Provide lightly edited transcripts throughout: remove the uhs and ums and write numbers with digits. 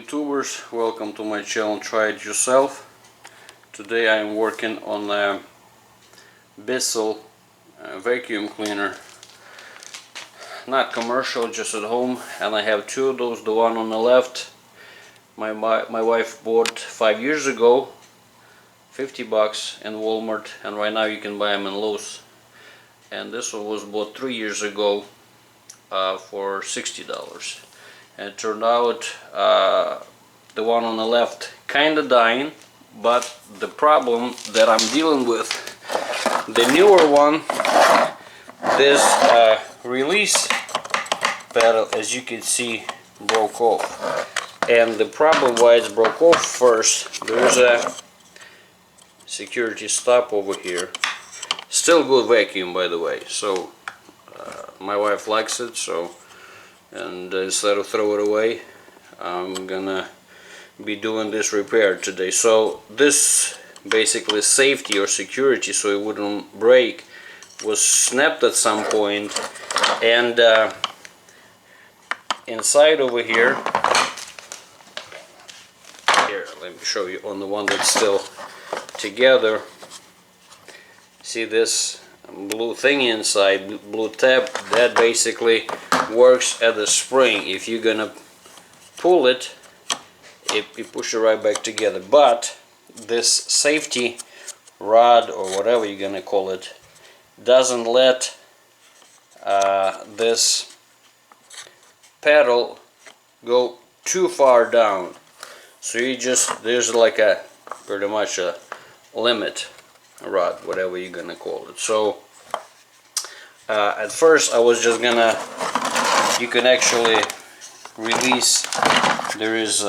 YouTubers, welcome to my channel Try It Yourself. Today I am working on a Bissell vacuum cleaner, not commercial, just at home, and I have two of those. The one on the left my wife bought 5 years ago, 50 bucks in Walmart, and right now you can buy them in Lowe's. And this one was bought 3 years ago for $60. And it turned out the one on the left kinda dying, but the problem that I'm dealing with, the newer one, this release pedal, as you can see, broke off. And the problem why it broke off first, there's a security stop over here. Still good vacuum, by the way, so my wife likes it, so and instead of throw it away, I'm gonna be doing this repair today. So this basically safety or security, so it wouldn't break, was snapped at some point, and inside over here, let me show you on the one that's still together. See this blue thing inside, blue tab, that basically works as a spring. If you're gonna pull it, you push it right back together. But this safety rod, or whatever you're gonna call it, doesn't let this pedal go too far down. So you just, there's like a pretty much a limit rod, whatever you're gonna call it. So at first I was just gonna, you can actually release, there is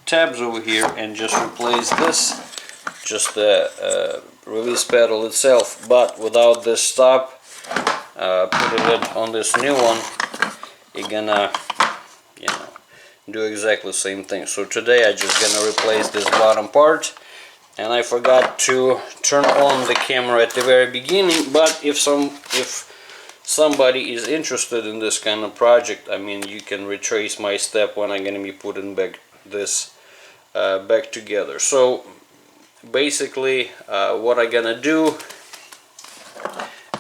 tabs over here, and just replace this, just the release pedal itself, but without this stop. Putting it on this new one, you're gonna, you know, do exactly the same thing. So today I just gonna replace this bottom part. And I forgot to turn on the camera at the very beginning, but if somebody is interested in this kind of project, I mean, you can retrace my step when I'm gonna be putting back this back together. So basically what I'm gonna do,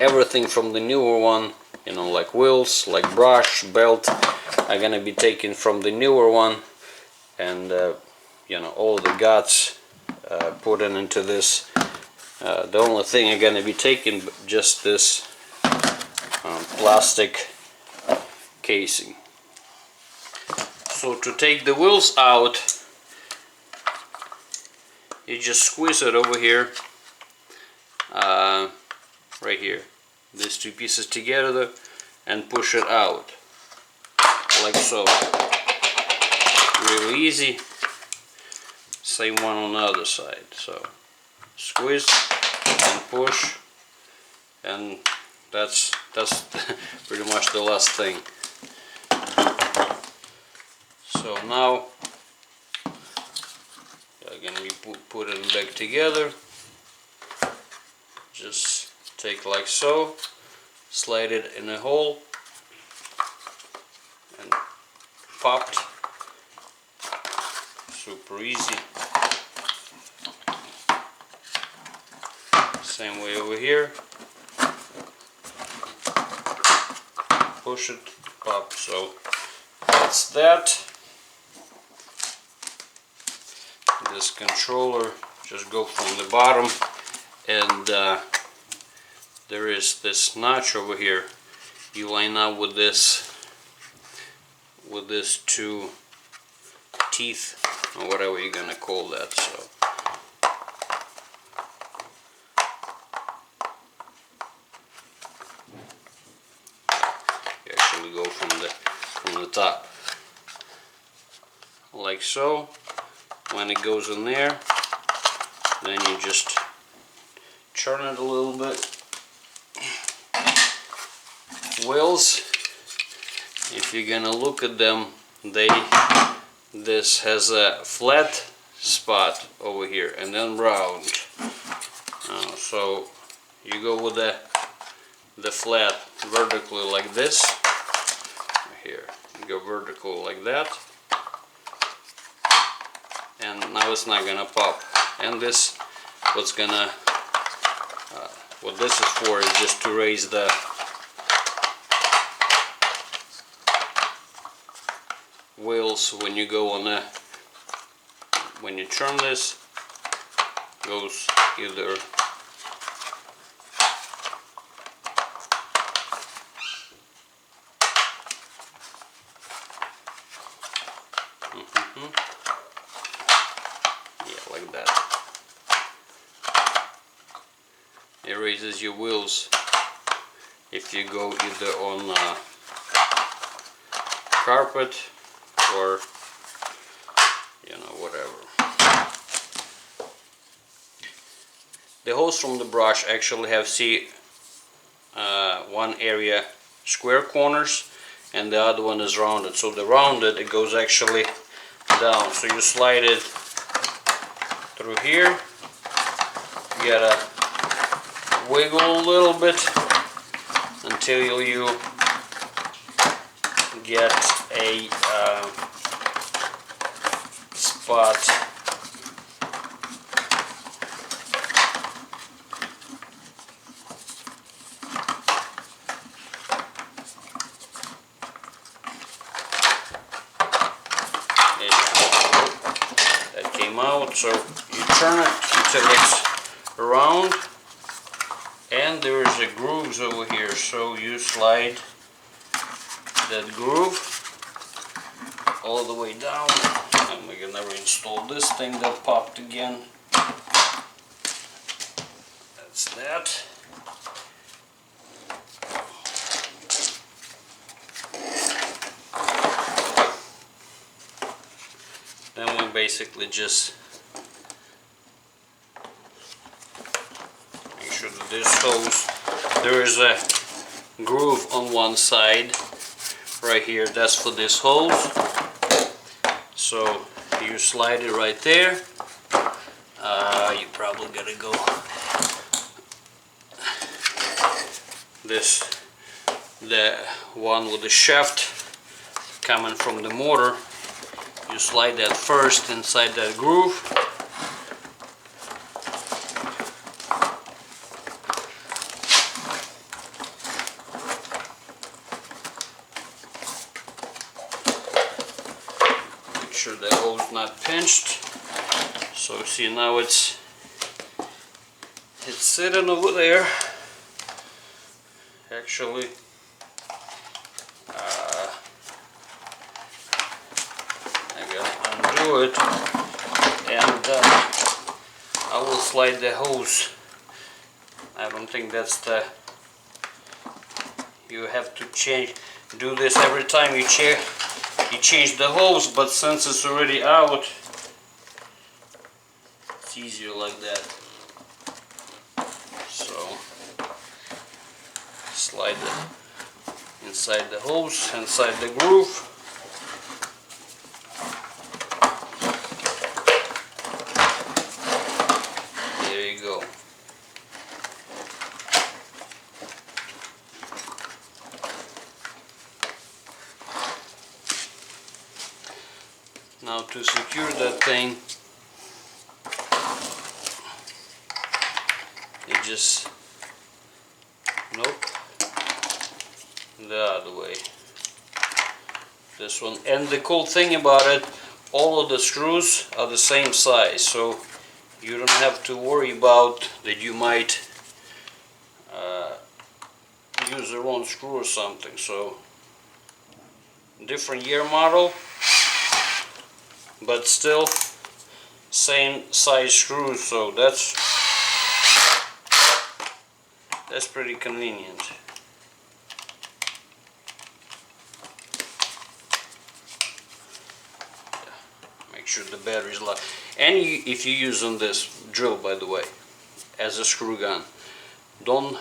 everything from the newer one, you know, like wheels, like brush, belt, I'm gonna be taking from the newer one, and you know, all the guts putting into this. The only thing I'm gonna be taking just this plastic casing. So to take the wheels out, you just squeeze it over here, right here, these two pieces together, and push it out like so. Really easy. Same one on the other side. So squeeze and push, and that's pretty much the last thing. So now I'm gonna be putting it back together. Just take like so, slide it in a hole, and popped. Super easy. Same way over here. Push it, pop. So that's that. This controller just go from the bottom, and there is this notch over here. You line up with this two teeth, or whatever you're gonna call that. So you actually go from the top like so. When it goes in there, then you just turn it a little bit. Wheels, if you're gonna look at them, this has a flat spot over here and then round. So you go with the flat vertically like this. Here, you go vertical like that. now it's not gonna pop. And this, what this is for is just to raise the wheels when you go on the, when you turn this, goes either yeah, like that. It raises your wheels if you go either on carpet or, you know, whatever. The holes from the brush actually have, see, one area square corners and the other one is rounded. So the rounded, it goes actually down. So you slide it through here. You gotta wiggle a little bit until you get a spot. That came out, so you turn it until it's round, and there's a grooves over here, so you slide that groove all the way down, and we're gonna reinstall this thing that popped again. That's that. Then we basically just make sure that this hose, there is a groove on one side right here, that's for this hose. So you slide it right there. You probably gotta go this, the one with the shaft coming from the motor. You slide that first inside that groove. Make sure the hole's not pinched. So see, now it's sitting over there. Actually, undo it, and I will slide the hose. I don't think that's the, you have to do this every time you change the hose, but since it's already out, it's easier like that. So slide it inside the hose, inside the groove. Now to secure that thing, you just, nope, the other way, this one. And the cool thing about it, all of the screws are the same size, so you don't have to worry about that you might use the wrong screw or something. So different year model, but still same size screws, so that's pretty convenient. Make sure the battery's locked. And if you're using this drill, by the way, as a screw gun, don't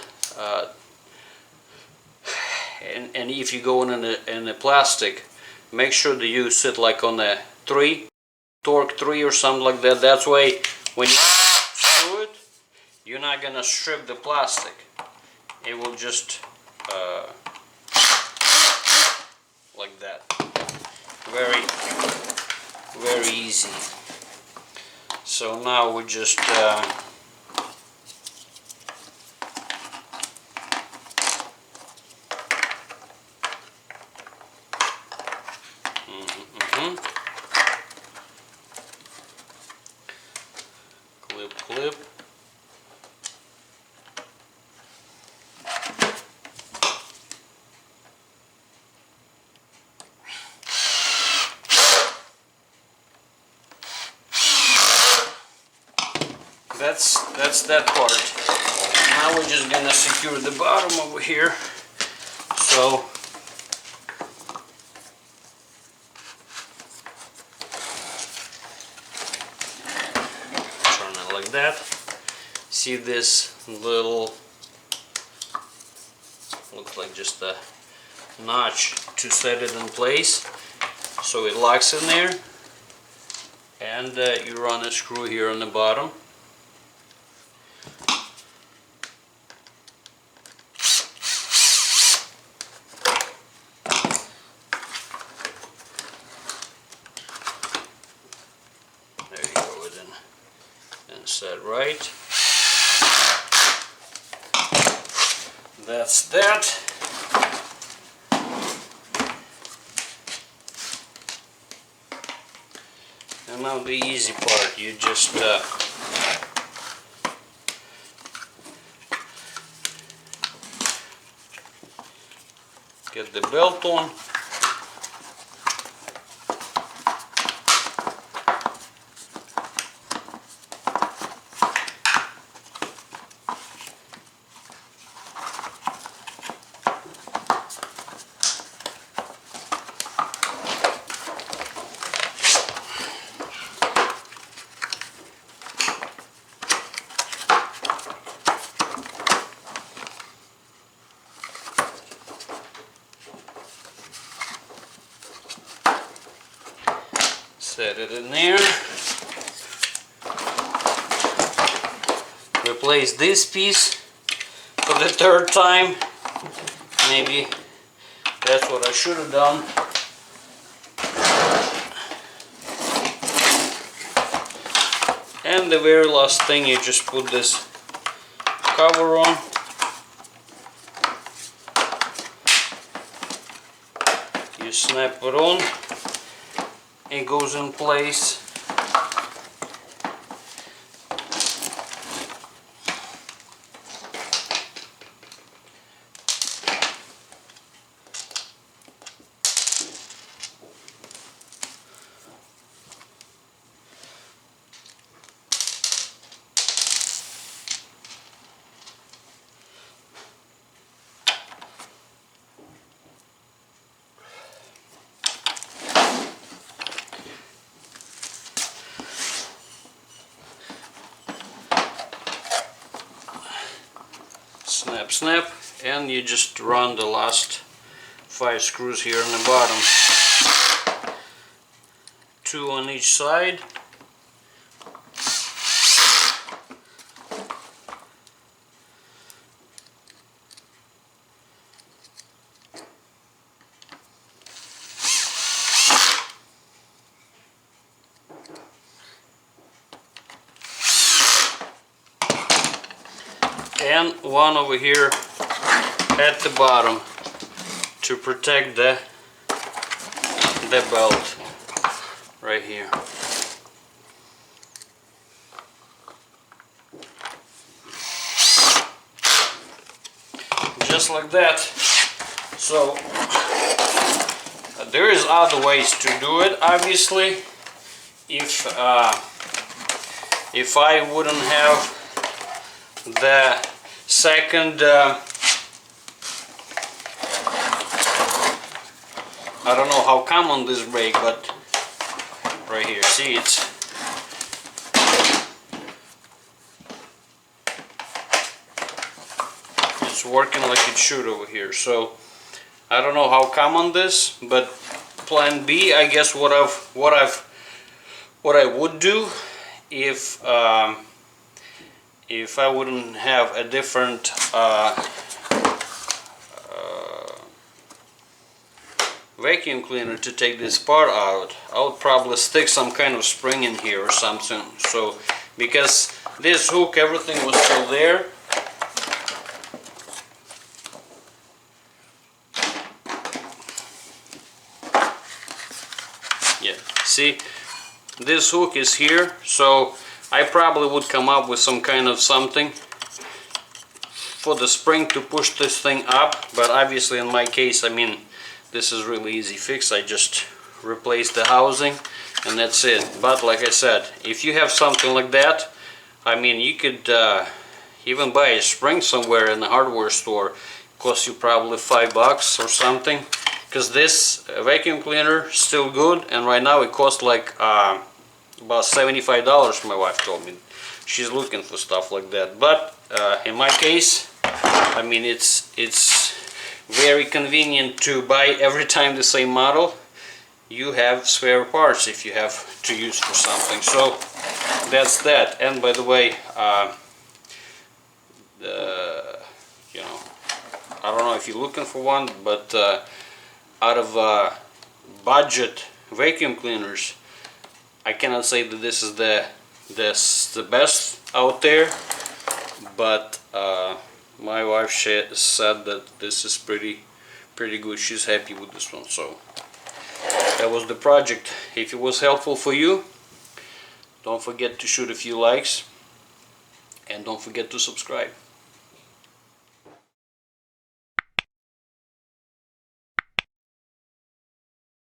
and if you go in a plastic, make sure that you sit like on a 3, torque 3 or something like that. That's way when you screw it, you're not gonna strip the plastic. It will just like that. Very easy. So now we just clip. That's that part. Now we're just gonna secure the bottom over here. So turn it like that. See this little, looks like just a notch to set it in place, so it locks in there, and you run a screw here on the bottom. There you go, and set right. That's that. And now the easy part, you just get the belt on. Set it in there. Replace this piece for the third time. Maybe that's what I should have done. And the very last thing, you just put this cover on. You snap it on. It goes in place. Snap, snap, and you just run the last 5 screws here on the bottom. 2 on each side. And one over here at the bottom to protect the belt right here. Just like that. So there is other ways to do it, obviously. If I wouldn't have the second I don't know how come on this brake, but right here, see, it's working like it should over here. So I don't know how come on this, but plan B, I guess what I would do if I wouldn't have a different vacuum cleaner to take this part out, I'll probably stick some kind of spring in here or something. So, because this hook, everything was still there. Yeah, see, this hook is here, so I probably would come up with some kind of something for the spring to push this thing up, but obviously in my case, I mean, this is really easy fix. I just replace the housing and that's it. But like I said, if you have something like that, I mean, you could even buy a spring somewhere in the hardware store. Costs you probably $5 or something, because this vacuum cleaner is still good, and right now it costs like about $75. My wife told me she's looking for stuff like that. But in my case, I mean, it's very convenient to buy every time the same model. You have spare parts if you have to use for something. So that's that. And by the way, you know, I don't know if you're looking for one, but out of budget vacuum cleaners, I cannot say that this is the best out there, but my wife said that this is pretty good. She's happy with this one. So that was the project. If it was helpful for you, don't forget to shoot a few likes and don't forget to subscribe.